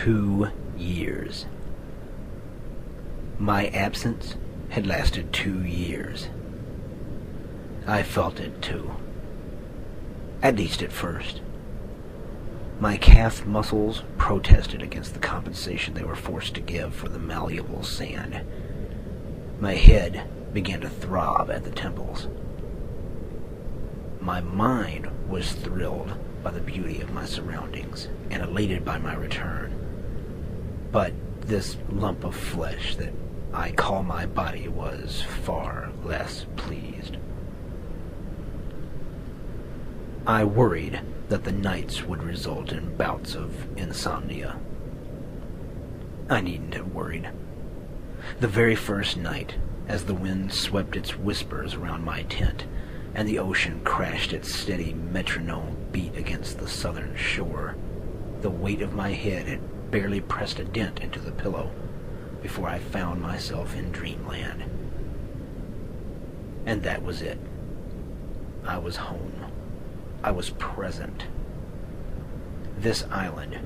2 years. My absence had lasted 2 years. I felt it too. At least at first. My calf muscles protested against the compensation they were forced to give for the malleable sand. My head began to throb at the temples. My mind was thrilled by the beauty of my surroundings and elated by my return. But this lump of flesh that I call my body was far less pleased. I worried that the nights would result in bouts of insomnia. I needn't have worried. The very first night, as the wind swept its whispers around my tent, and the ocean crashed its steady metronome beat against the southern shore, the weight of my head had barely pressed a dent into the pillow before I found myself in dreamland. And that was it. I was home. I was present. This island,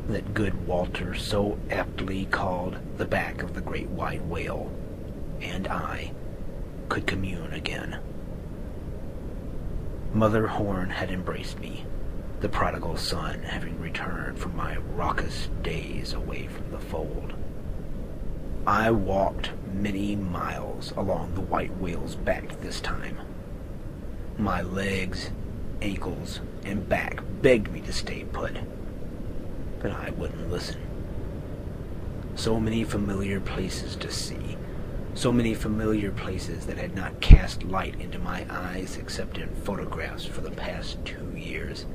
that good Walter so aptly called the back of the great white whale, and I could commune again. Mother Horn had embraced me, the prodigal son having returned from my raucous days away from the fold. I walked many miles along the white whale's back this time. My legs, ankles, and back begged me to stay put, but I wouldn't listen. So many familiar places to see, so many familiar places that had not cast light into my eyes except in photographs for the past 2 years.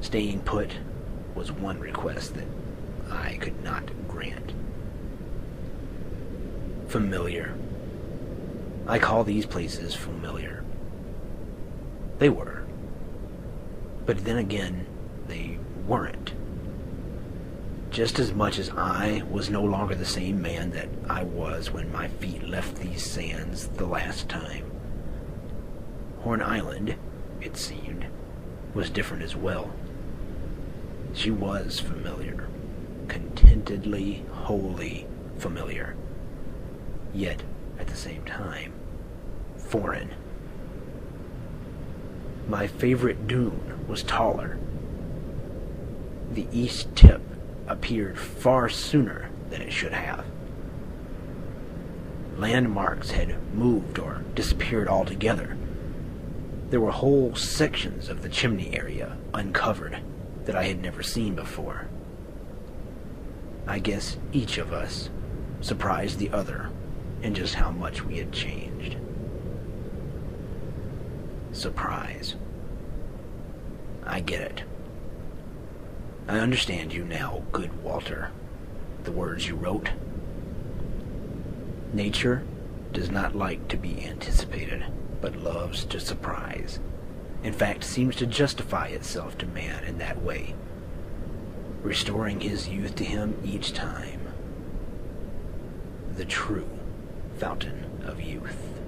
Staying put was one request that I could not grant. Familiar. I call these places familiar. They were. But then again, they weren't. Just as much as I was no longer the same man that I was when my feet left these sands the last time. Horn Island, it seemed, was different as well. She was familiar, contentedly, wholly familiar, yet at the same time, foreign. My favorite dune was taller. The east tip appeared far sooner than it should have. Landmarks had moved or disappeared altogether. There were whole sections of the chimney area uncovered that I had never seen before. I guess each of us surprised the other in just how much we had changed. Surprise. I get it. I understand you now, good Walter. The words you wrote. Nature does not like to be anticipated, but loves to surprise. In fact, seems to justify itself to man in that way, restoring his youth to him each time. The true fountain of youth.